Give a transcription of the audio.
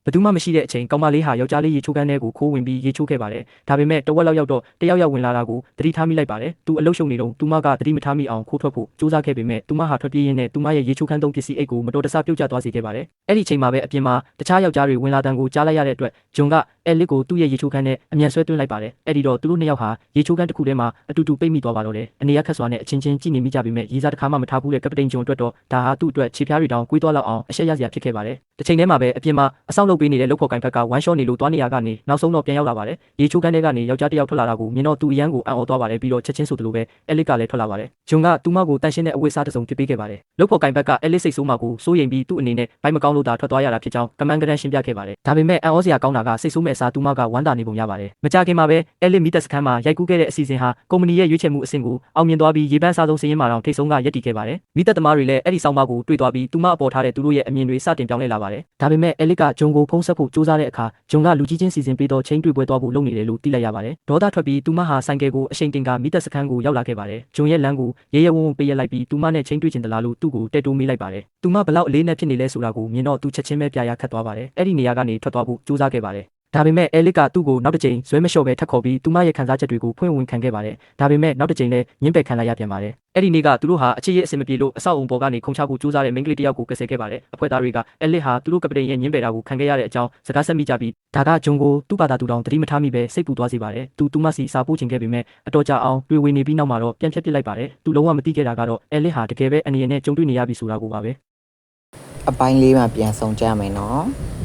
ဘသူမှမရှိတဲ့အချိန်ကောင်မလေးဟာယောက်ျားလေးရေချိုးခန်းထဲကိုခိုးဝင်ပြီးရေချိုးခဲ့ပါတယ်ဒါပေမဲ့တဝက်လောက်ရောက်တော့တယောက်ဝင်လာတာကိုသတိထားမိလိုက်ပါတယ်သူအလုရှုံနေတော့သူမကသတိမထားမိအောင်ခိုးထွက်ဖို့စူးစမ်းခဲ့ပေမဲ့သူမဟာထွက်ပြေးရင်းနဲ့သူမရဲ့ရေချိုးခန်းသုံးပစ္စည်းအိတ်ကိုမတော်တဆပြုတ်ကျသွားစေခဲ့ပါတယ်အဲ့ဒီချိန်မှာပဲအပြင်မှာတခြားယောက်ျားတွေဝင်လာတန်းကိုကြားလိုက်ရတဲ့အတွက်ဂျွန်ကအဲလစ်ကိုသူ့ရဲ့ရေချိုးခန်းနဲ့အမြန်ဆွဲသွင်းလိုက်ပါတယ်အဲ့ဒီတော့သူတို့နှစ်ယောက်ဟာရေချိုးခန်းတစ်ခုထဲမှာအတူတူပိတ်မိသွားပါတော့တယ်အနေရခက်စွာနဲ့အချင်းချင်းကြည့်နေမိကြပေမဲ့ရေးစားတစ်ခါမှမထားဘူးတဲ့ကပတိန်ဂျွန်အတွက်တော့ဒါဟာသူ့အတွက်ခြေဖျားတွေတောင်ကွေးသွားလောက်အောင်အရှက်ရစရာဖြစ်ခဲ့ပါတယ်တစ်ချိန်တည်းမှာပဲအပြင်မှာအဆောင်လုပ်ပေးနေတဲ့လုပ်ဖော်ကိုင်ဘက်ကဝမ်းရှော့နေလို့တွားနေရကနေနောက်ဆုံးတော့ပြန်ရောက်လာပါတယ်ရေချိုးခန်းထဲကနေယောက်ျားတစ်ယောက်ထွက်လာတာကိုမြင်တော့သူအရန်ကိုအံ့ဩသွားပါတယ်ပြီးတော့ချက်ချင်းဆိုသလိုပဲအဲလစ်ကလည်းထွက်လာပါတယ်ဂျွန်ကသူမကိုတန်ရှင်းတဲ့အဝတ်အစားတစ်စုံပြပေးခဲ့ပါတယ်လုပ်ဖော်ကိုင်ဘက်ကအဲလစ်စိတ်ဆိုးမှကိုစိုးရိမ်ပြီးသူ့အနေနဲ့ဘိုက်မကောင်းလို့သာထွက်သွားရတာဖြစ်ကြောင်းကမန်းကရန်ရှင်းပြခဲ့ပါတယ်ဒါပေမဲ့အံ့ဩစရာကောင်းတာကစိတ်ဆိုးမဲ့အစားသူမကဝမ်းသာနေပုံရပါတယ်မကြခင်မှာပဲအဲလစ်မီတက်စခန်းမှာရိုက်ကူးခဲ့တဲ့အစီအစဉ်ဟာကုမ္ပဏီရဲ့ရွေးချယ်မှုအဆင့်ကိုအောင်မြင်သွားပြီးရေပန်းစားဆုံးစည်ရင်းမှာတောင်ထိတ်ဆုံးကရပ်တည်ခဲ့ပါတယ်မီတက်သမားတွေလည်းအဲ့ဒီဆောင်းပါးကိုတွေ့သွားပြီးသူမအပေါ်ထားတဲ့သူတို့ရဲ့အမြင်တွေစတင်ပြောင်းလဲလာပါတယ်ဒါပေမဲ့အဲလစ်ကဂျွန်ကိုဖုံးဆက်ဖို့ကြိုးစားတဲ့အခါဂျွန်ကလူကြီးချင်းစီစဉ်ပေးတော့ချင်းတွေ့ပွဲသွားဖို့လုပ်နေတယ်လို့သိလိုက်ရပါတယ်ဒေါသထွက်ပြီးသူမဟာဆိုင်ကယ်ကိုအရှိန်တင်ကမီတက်စခန်းကိုရောက်လာခဲ့ပါတယ်ဂျွန်ရဲ့လမ်းကိုရဲဝံ့ပေးရလိုက်ပြီးသူမနဲ့ချင်းတွေ့ချင်သလားလို့သူ့ကိုတဲတိုးမေးလိုက်ပါတယ်သူမဘလောက်အလေးနဲ့ဖြစ်နေလဲဆိုတာကိုမြင်တော့သူချက်ချင်းပဲပြာရခတ်သွားပါတယ်အဲ့ဒီနေရာကနေထွက်သွားဖို့ကြိုးစားခဲ့ပါတယ်ဒါပေမဲ့အဲလစ်ကသူ့ကိုနောက်တစ်ကြိမ်ဇွဲမလျှော့ပဲထပ်ခေါ်ပြီးသူမရဲ့ခံစားချက်တွေကိုဖွင့်ဝင်ခံခဲ့ပါတယ်ဒါပေမဲ့နောက်တစ်ကြိမ်လည်းညှင်းပယ်ခံလိုက်ရပြန်ပါတယ်အဲ့ဒီနေ့ကသူတို့ဟာအခြေရအဆင်မပြေလို့အဆောက်အုံပေါ်ကနေခုန်ချဖို့ကြိုးစားတဲ့မိန်းကလေးတစ်ယောက်ကိုကယ်ဆယ်ခဲ့ပါတယ်အဖွဲ့သားတွေကအဲလစ်ဟာသူတို့ကပတိန်ရဲ့ညှင်းပယ်တာကိုခံခဲ့ရတဲ့အကြောင်းစကားဆက်မိကြပြီးဒါကဂျွန်ကိုသူ့ဘာသာသူတောင်သတိမထားမိပဲစိတ်ပူသွားစေပါတယ်သူမစီစာပို့ချင်ခဲ့ပေမဲ့အတော်ကြာအောင်တွေ့ဝေနေပြီးနောက်မှာတော့ပြန်ဖြတ်ပစ်လိုက်ပါတယ်သူလုံးဝမသိခဲ့တာကတော့အဲလစ်ဟာတကယ်ပဲအနေနဲ့ကြုံတွေ့နေရပြီဆိုတာကိုပါပဲအပိုင်းလေးမှာပြန်ဆောင်ကြမယ်နော်